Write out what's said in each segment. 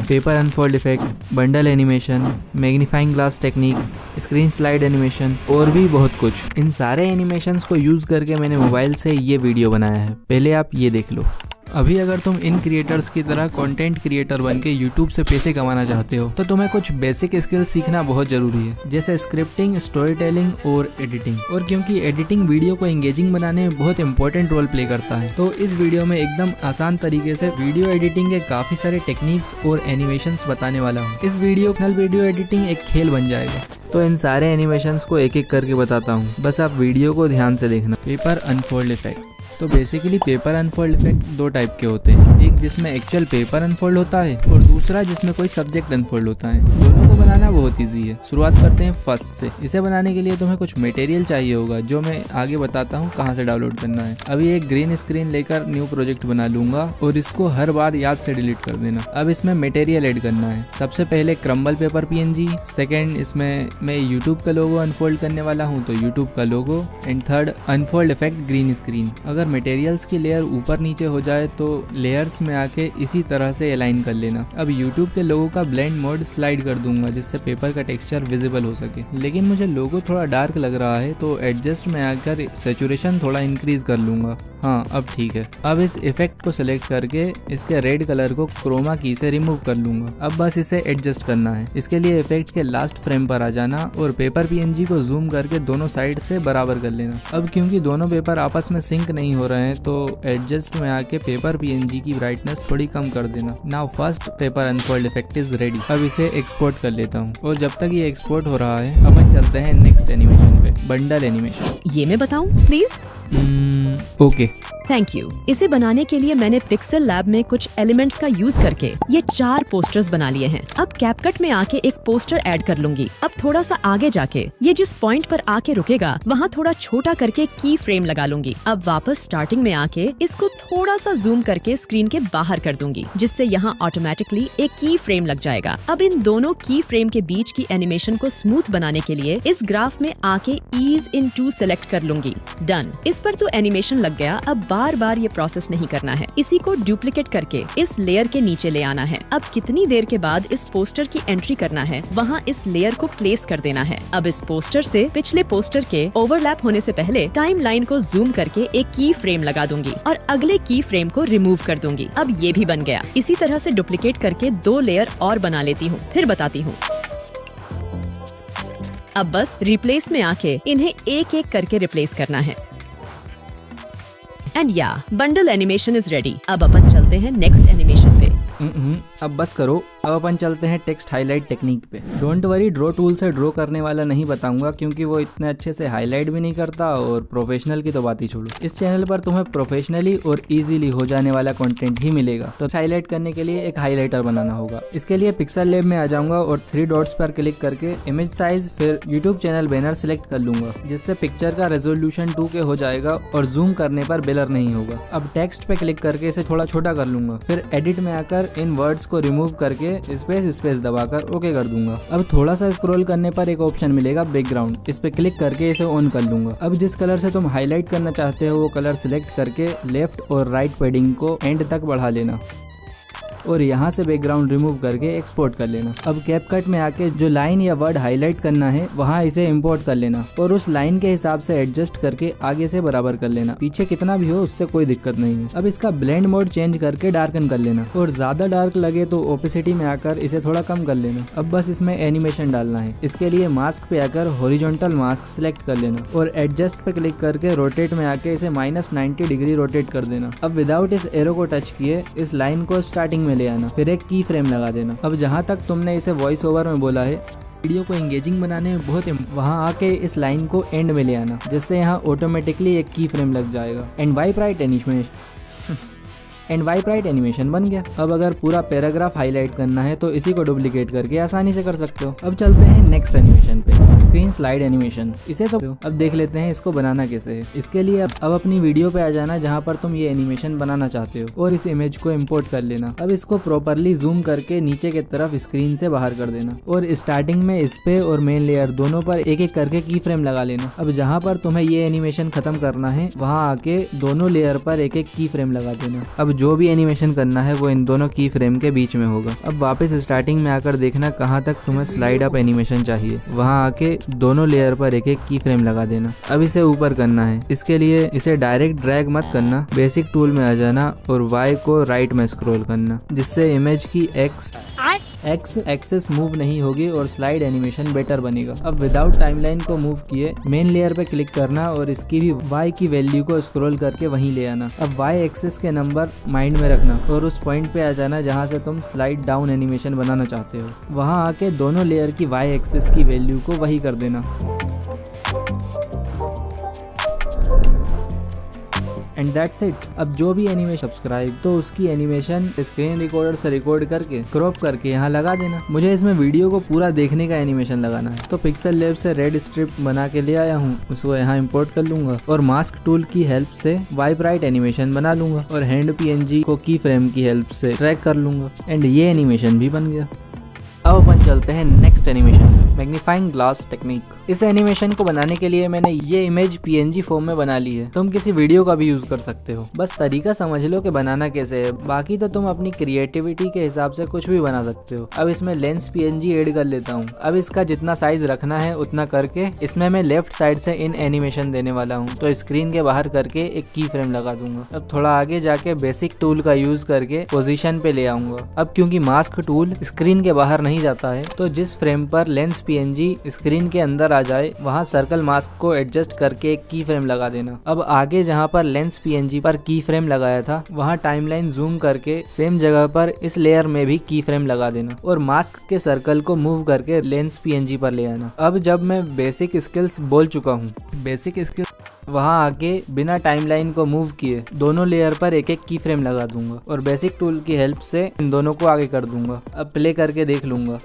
Paper unfold effect, bundle animation, magnifying glass technique, screen slide animation और भी बहुत कुछ। इन सारे एनिमेशंस को यूज़ करके मैंने मोबाइल से ये वीडियो बनाया है, पहले आप ये देख लो। अभी अगर तुम इन क्रिएटर्स की तरह कंटेंट क्रिएटर बन के यूट्यूब से पैसे कमाना चाहते हो तो तुम्हें कुछ बेसिक स्किल्स सीखना बहुत जरूरी है, जैसे स्क्रिप्टिंग, स्टोरी टेलिंग और एडिटिंग। और क्योंकि एडिटिंग वीडियो को एंगेजिंग बनाने में बहुत इंपॉर्टेंट रोल प्ले करता है, तो इस वीडियो में एकदम आसान तरीके से वीडियो एडिटिंग के काफी सारे टेक्निक्स और एनिमेशंस बताने वाला हूँ। इस वीडियो एडिटिंग एक खेल बन जाएगा। तो इन सारे एनिमेशंस को एक एक करके बताता हूँ, बस आप वीडियो को ध्यान से देखना। Paper unfold effect. तो बेसिकली पेपर अनफोल्ड इफेक्ट दो टाइप के होते हैं, एक जिसमें एक्चुअल पेपर अनफोल्ड होता है और दूसरा जिसमें कोई सब्जेक्ट अनफोल्ड होता है। दोनों को बनाना बहुत इजी है। शुरुआत करते हैं फर्स्ट से। इसे बनाने के लिए तुम्हें कुछ मटेरियल चाहिए होगा, जो मैं आगे बताता हूँ कहाँ से डाउनलोड करना है। अभी एक ग्रीन स्क्रीन लेकर न्यू प्रोजेक्ट बना लूंगा और इसको हर बार याद से डिलीट कर देना। अब इसमें मटेरियल ऐड करना है। सबसे पहले क्रम्बल पेपर PNG, सेकेंड इसमें मैं यूट्यूब का लोगो अनफोल्ड करने वाला हूँ तो यूट्यूब का logo, and third unfold effect green screen. अगर मटेरियल्स की लेयर ऊपर नीचे हो जाए तो लेयर्स में आके इसी तरह से अलाइन कर लेना। अब यूट्यूब के लोगो का ब्लेंड मोड स्लाइड कर दूंगा जिससे पेपर का टेक्सचर विजिबल हो सके, लेकिन मुझे लोगो थोड़ा डार्क लग रहा है तो एडजस्ट में आकर सैचुरेशन थोड़ा इंक्रीज कर लूंगा। हाँ, अब ठीक है। अब इस इफेक्ट को सिलेक्ट करके इसके रेड कलर को क्रोमा की से रिमूव कर लूंगा। अब बस इसे एडजस्ट करना है। इसके लिए इफेक्ट के लास्ट फ्रेम पर आ जाना और पेपर PNG को जूम करके दोनों साइड से बराबर कर लेना। अब क्योंकि दोनों पेपर आपस में सिंक नहीं हो रहे हैं तो एडजस्ट में आके पेपर PNG की ब्राइटनेस थोड़ी कम कर देना। Now first paper unfold effect is ready. अब इसे एक्सपोर्ट कर लेता हूँ और जब तक ये एक्सपोर्ट हो रहा है अपन चलते हैं नेक्स्ट एनिमेशन पे, बंडल एनिमेशन। ये मैं बताऊं प्लीज? Okay, thank you. इसे बनाने के लिए मैंने पिक्सेल लैब में कुछ एलिमेंट्स का यूज करके ये 4 पोस्टर्स बना लिए हैं। अब कैपकट में आके एक पोस्टर ऐड कर लूंगी। अब थोड़ा सा आगे जाके ये जिस पॉइंट पर आके रुकेगा वहाँ थोड़ा छोटा करके की फ्रेम लगा लूंगी। अब वापस स्टार्टिंग में आके इसको थोड़ा सा जूम करके स्क्रीन के बाहर कर दूंगी, जिससे यहाँ ऑटोमेटिकली एक की फ्रेम लग जाएगा। अब इन दोनों की फ्रेम के बीच की एनिमेशन को स्मूथ बनाने के लिए इस ग्राफ में आके ईज इन टू सेलेक्ट कर लूंगी। डन। इस पर तो एनिमेशन लग गया। अब बार बार ये प्रोसेस नहीं करना है। इसी को डुप्लीकेट करके इस लेयर के नीचे ले आना है। अब कितनी देर के बाद इस पोस्टर की एंट्री करना है, वहाँ इस लेयर को प्लेस कर देना है। अब इस पोस्टर से पिछले पोस्टर के ओवरलैप होने से पहले टाइम लाइन को जूम करके एक की फ्रेम लगा दूंगी और अगले की फ्रेम को रिमूव कर दूंगी। अब ये भी बन गया। इसी तरह से डुप्लीकेट करके 2 लेयर और बना लेती हूँ, फिर बताती हूँ। अब बस रिप्लेस में आके इन्हें एक एक करके रिप्लेस करना है। एंड या बंडल एनिमेशन इज रेडी। अब अपन चलते हैं नेक्स्ट एनिमेशन पे। अब बस करो। अब अपन चलते हैं टेक्स्ट हाईलाइट टेक्निक पे। डोंट वरी, ड्रॉ टूल से ड्रॉ करने वाला नहीं बताऊंगा क्योंकि वो इतने अच्छे से हाईलाइट भी नहीं करता और प्रोफेशनल की तो बात ही छोड़ो। इस चैनल पर तुम्हें प्रोफेशनली और इजीली हो जाने वाला कंटेंट ही मिलेगा। तो हाईलाइट करने के लिए एक हाईलाइटर बनाना होगा। इसके लिए पिक्सेल लैब में आ जाऊंगा और 3 डॉट्स पर क्लिक करके इमेज साइज फिर यूट्यूब चैनल बैनर सिलेक्ट कर लूंगा, जिससे पिक्चर का रेजोल्यूशन 2K हो जाएगा और जूम करने पर ब्लर नहीं होगा। अब टेक्स्ट पे क्लिक करके इसे थोड़ा छोटा कर लूंगा, फिर एडिट में आकर इन वर्ड्स को रिमूव करके स्पेस दबाकर ओके कर दूंगा। अब थोड़ा सा स्क्रॉल करने पर एक ऑप्शन मिलेगा बैकग्राउंड, इस पे क्लिक करके इसे ऑन कर लूंगा। अब जिस कलर से तुम हाईलाइट करना चाहते हो वो कलर सिलेक्ट करके लेफ्ट और राइट पैडिंग को एंड तक बढ़ा लेना और यहाँ से बैकग्राउंड रिमूव करके एक्सपोर्ट कर लेना। अब कैपकट में आके जो लाइन या वर्ड हाईलाइट करना है वहाँ इसे इंपोर्ट कर लेना और उस लाइन के हिसाब से एडजस्ट करके आगे से बराबर कर लेना। पीछे कितना भी हो उससे कोई दिक्कत नहीं है। अब इसका ब्लेंड मोड चेंज करके डार्कन कर लेना और ज्यादा डार्क लगे तो ओपेसिटी में आकर इसे थोड़ा कम कर लेना। अब बस इसमें एनिमेशन डालना है। इसके लिए मास्क पे आकर हॉरिजॉन्टल मास्क सिलेक्ट कर लेना और एडजस्ट पे क्लिक करके रोटेट में आके इसे -90 डिग्री रोटेट कर देना। अब विदाउट इस एरो को टच किए इस लाइन को स्टार्टिंग में ले आना, फिर एक की फ्रेम लगा देना। अब जहाँ तक तुमने इसे वॉइस ओवर में बोला है वीडियो को एंगेजिंग बनाने में बहुत वहाँ आके इस लाइन को एंड में ले आना, जिससे यहाँ ऑटोमेटिकली एक की फ्रेम लग जाएगा। एंड वाइप राइट एनिमेशन बन गया। अब अगर पूरा पैराग्राफ हाईलाइट करना है तो इसी को डुप्लीकेट करके आसानी से कर सकते हो। अब चलते हैं नेक्स्ट एनिमेशन पे, स्क्रीन स्लाइड एनिमेशन। इसे तो अब देख लेते हैं इसको बनाना कैसे है। इसके लिए अब अपनी वीडियो पे आ जाना जहाँ पर तुम ये एनिमेशन बनाना चाहते हो और इस इमेज को इम्पोर्ट कर लेना। अब इसको प्रॉपरली जूम करके नीचे की तरफ स्क्रीन से बाहर कर देना और स्टार्टिंग में इस पे और मेन लेयर दोनों पर एक एक करके की फ्रेम लगा लेना। अब जहाँ पर तुम्हें ये एनिमेशन खत्म करना है वहाँ आके दोनों लेयर पर एक एक की फ्रेम लगा देना। अब जो भी एनिमेशन करना है वो इन दोनों की फ्रेम के बीच में होगा। अब वापस स्टार्टिंग में आकर देखना कहाँ तक तुम्हें स्लाइड अप एनिमेशन चाहिए, वहाँ आके दोनों लेयर पर एक एक की फ्रेम लगा देना। अब इसे ऊपर करना है, इसके लिए इसे डायरेक्ट ड्रैग मत करना, बेसिक टूल में आ जाना और Y को राइट में स्क्रॉल करना, जिससे इमेज की एक्स एक्सेस मूव नहीं होगी और स्लाइड एनिमेशन बेटर बनेगा। अब विदाउट टाइमलाइन को मूव किए मेन लेयर पे क्लिक करना और इसकी भी Y की वैल्यू को स्क्रॉल करके वहीं ले आना। अब Y एक्सेस के नंबर माइंड में रखना और उस पॉइंट पे आ जाना जहाँ से तुम स्लाइड डाउन एनिमेशन बनाना चाहते हो। वहाँ आके दोनों लेयर की Y एक्सेस की वैल्यू को वही कर देना। And that's it. अब जो भी एनिमेशन सब्सक्राइब तो उसकी एनिमेशन स्क्रीन रिकॉर्डर से रिकॉर्ड करके क्रॉप करके यहाँ लगा देना। मुझे इसमें वीडियो को पूरा देखने का एनिमेशन लगाना है, तो पिक्सल लैब से रेड स्ट्रिप बना के ले आया हूँ, उसको यहाँ इंपोर्ट कर लूंगा और मास्क टूल की हेल्प से वाइप राइट एनिमेशन बना लूंगा और हैंड PNG को की फ्रेम की हेल्प से ट्रैक कर लूंगा एंड ये एनिमेशन भी बन गया। अब अपन चलते हैं next animation, magnifying glass technique. इस एनिमेशन को बनाने के लिए मैंने ये इमेज PNG फॉर्म में बना ली है। तुम किसी वीडियो का भी यूज कर सकते हो, बस तरीका समझ लो कि बनाना कैसे है, बाकी तो तुम अपनी क्रिएटिविटी के हिसाब से कुछ भी बना सकते हो। अब इसमें लेंस PNG ऐड कर लेता हूँ। अब इसका जितना साइज रखना है उतना करके इसमें मैं लेफ्ट साइड से इन एनिमेशन देने वाला हूँ, तो स्क्रीन के बाहर करके एक की फ्रेम लगा दूंगा। अब थोड़ा आगे जाके बेसिक टूल का यूज करके पोजीशन पे ले आऊंगा। अब क्योंकि मास्क टूल स्क्रीन के बाहर नहीं जाता है, तो जिस फ्रेम पर लेंस PNG स्क्रीन के अंदर आ जाए वहां सर्कल मास्क को एडजस्ट करके एक की फ्रेम लगा देना। अब आगे जहां पर लेंस PNG पर की फ्रेम लगाया था वहां टाइमलाइन जूम करके सेम जगह पर इस लेयर में भी की फ्रेम लगा देना और मास्क के सर्कल को मूव करके लेंस PNG पर ले आना। अब जब मैं बेसिक स्किल्स बोल चुका हूँ, बेसिक स्किल्स वहां आके बिना टाइमलाइन को मूव किए दोनों लेयर पर एक एक की फ्रेम लगा दूंगा और बेसिक टूल की हेल्प से इन दोनों को आगे कर दूंगा। अब प्ले करके देख लूंगा,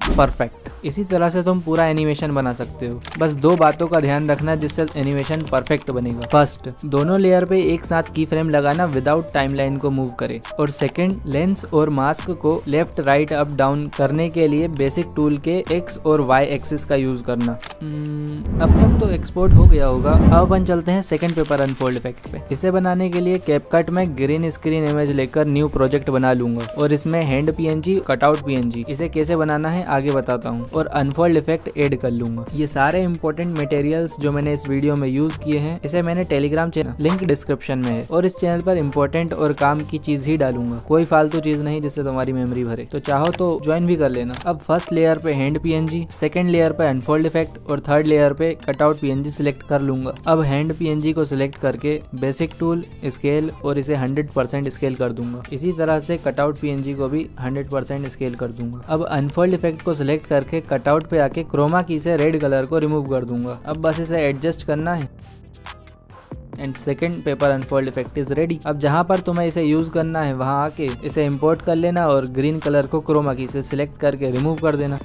परफेक्ट। इसी तरह से तुम पूरा एनिमेशन बना सकते हो। बस दो बातों का ध्यान रखना जिससे एनिमेशन परफेक्ट बनेगा। फर्स्ट, दोनों लेयर पे एक साथ की फ्रेम लगाना विदाउट टाइमलाइन को मूव करे, और सेकंड, लेंस और मास्क को लेफ्ट राइट अप डाउन करने के लिए बेसिक टूल के X और Y एक्सिस का यूज करना। अब तक तो एक्सपोर्ट हो गया होगा। अब अपन चलते हैं सेकंड पेपर अनफोल्ड इफेक्ट पे। इसे बनाने के लिए कैपकट में ग्रीन स्क्रीन इमेज लेकर न्यू प्रोजेक्ट बना लूंगा और इसमें हैंड PNG, कटआउट PNG, इसे कैसे बनाना है आगे बताता हूँ, और अनफोल्ड इफेक्ट ऐड कर लूंगा। ये सारे इंपॉर्टेंट मटेरियल्स जो मैंने इस वीडियो में यूज किए हैं, इसे मैंने टेलीग्राम चैनल, लिंक डिस्क्रिप्शन में है, और इस चैनल पर इंपॉर्टेंट और काम की चीज ही डालूंगा, कोई फालतू चीज नहीं जिससे तुम्हारी मेमोरी भरे। तो चाहो तो ज्वाइन भी कर लेना। अब फर्स्ट लेयर पे हैंड PNG, सेकंड लेयर पे अनफोल्ड इफेक्ट और थर्ड लेयर पे कटआउट PNG सिलेक्ट कर लूंगा। अब हैंड PNG को सिलेक्ट करके बेसिक टूल, स्केल और इसे 100% स्केल कर दूंगा। इसी तरह से कटआउट PNG को भी 100% स्केल कर दूंगा। अब अनफोल्ड इफेक्ट को सिलेक्ट करके कटआउट पे आके क्रोमा की से रेड कलर को रिमूव कर दूंगा। अब बस इसे एडजस्ट करना है and second paper unfold effect is ready. अब जहां पर तुम्हें इसे यूज करना है वहां आके इसे इंपोर्ट कर लेना और ग्रीन कलर को क्रोमा की से सिलेक्ट करके रिमूव कर देना।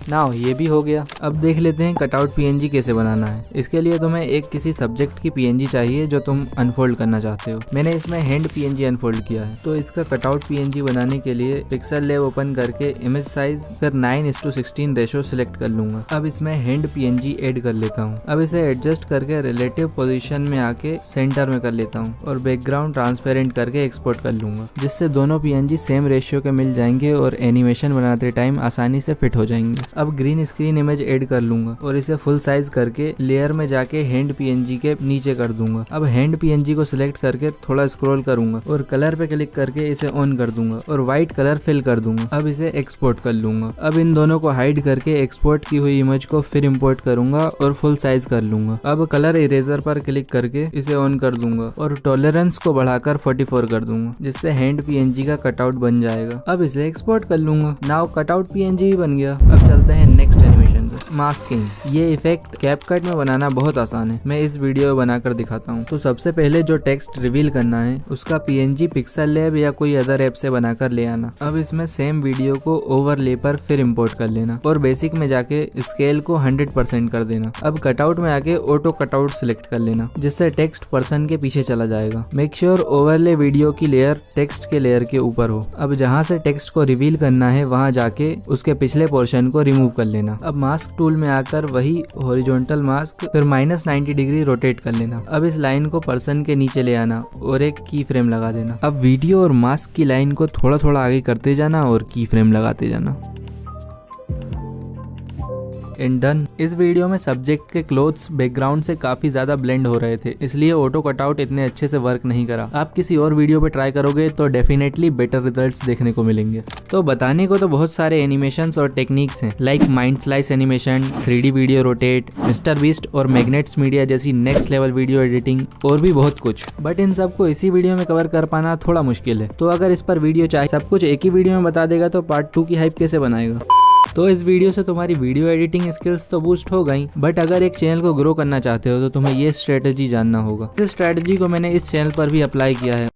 नाउ ये भी हो गया। अब देख लेते हैं कटआउट PNG कैसे बनाना है। इसके लिए तुम्हें एक किसी सब्जेक्ट की PNG चाहिए जो तुम अनफोल्ड करना चाहते हो। मैंने इसमें हैंड PNG अनफोल्ड किया है, तो इसका कटआउट PNG बनाने के लिए पिक्सल लैब ओपन करके इमेज साइज फिर 9:16 रेशो सिलेक्ट कर लूंगा। अब इसमें हैंड PNG ऐड कर लेता हूँ। अब इसे एडजस्ट करके रिलेटिव पोजीशन में आके सेंटर में कर लेता हूँ और बैकग्राउंड ट्रांसपेरेंट करके एक्सपोर्ट कर लूंगा, जिससे दोनों PNG सेम रेशियो के मिल जाएंगे और एनिमेशन बनाते टाइम आसानी से फिट हो जाएंगे। अब ग्रीन स्क्रीन इमेज ऐड कर लूंगा और इसे फुल साइज करके लेयर में जाके हैंड PNG के नीचे कर दूंगा। अब हैंड PNG को सिलेक्ट करके थोड़ा स्क्रॉल करूंगा और कलर पे क्लिक करके इसे ऑन कर दूंगा और व्हाइट कलर फिल कर दूंगा। अब इसे एक्सपोर्ट कर लूंगा। अब इन दोनों को हाइड करके एक्सपोर्ट की हुई इमेज को फिर इंपोर्ट करूंगा और फुल साइज कर लूंगा। अब कलर इरेजर पर क्लिक करके इसे ऑन कर दूंगा और टॉलरेंस को बढ़ाकर 44 कर दूंगा, जिससे हैंड PNG का कटआउट बन जाएगा। अब इसे एक्सपोर्ट कर लूंगा। नाउ कटआउट PNG भी बन गया। अब चलते हैं नेक्स्ट एनिमेशन पे, मास्किंग। ये इफेक्ट कैपकट में बनाना बहुत आसान है, मैं इस वीडियो बनाकर दिखाता हूँ। तो सबसे पहले जो टेक्स्ट रिवील करना है उसका PNG पिक्सल लैब या कोई अदर ऐप से बनाकर ले आना। अब इसमें सेम वीडियो को ओवरले पर फिर इंपोर्ट कर लेना और बेसिक में जाके स्केल को 100% कर देना। अब कटआउट में आके ऑटो कटआउट सिलेक्ट कर लेना, जिससे टेक्स्ट पर्सन के पीछे चला जाएगा। मेक श्योर ओवरले वीडियो की लेयर टेक्स्ट के लेयर के ऊपर हो। अब जहाँ से टेक्स्ट को रिवील करना है वहाँ जाके उसके पिछले पोर्शन को रिमूव कर लेना। अब मास्क मास्क टूल में आकर वही हॉरिजॉन्टल मास्क फिर -90 डिग्री रोटेट कर लेना। अब इस लाइन को पर्सन के नीचे ले आना और एक की फ्रेम लगा देना। अब वीडियो और मास्क की लाइन को थोड़ा थोड़ा आगे करते जाना और की फ्रेम लगाते जाना। And done. इस वीडियो में सब्जेक्ट के क्लोथ्स बैकग्राउंड से काफी ज्यादा ब्लेंड हो रहे थे, इसलिए ऑटो कटआउट इतने अच्छे से वर्क नहीं करा। आप किसी और वीडियो पे ट्राई करोगे तो डेफिनेटली बेटर रिजल्ट्स देखने को मिलेंगे। तो बताने को तो बहुत सारे एनिमेशंस और टेक्निक्स हैं, like mind slice animation, 3D video rotate, mister beast और मैग्नेट्स मीडिया जैसी नेक्स्ट लेवल वीडियो एडिटिंग और भी बहुत कुछ। बट इन सबको इसी वीडियो में कवर कर पाना थोड़ा मुश्किल है। तो अगर इस पर वीडियो चाहिए सब कुछ एक ही वीडियो में बता देगा तो पार्ट 2 की हाइप कैसे बनाएगा। तो इस वीडियो से तुम्हारी वीडियो एडिटिंग स्किल्स तो बूस्ट हो गई, बट अगर एक चैनल को ग्रो करना चाहते हो तो तुम्हें ये स्ट्रेटजी जानना होगा। इस स्ट्रेटजी को मैंने इस चैनल पर भी अप्लाई किया है।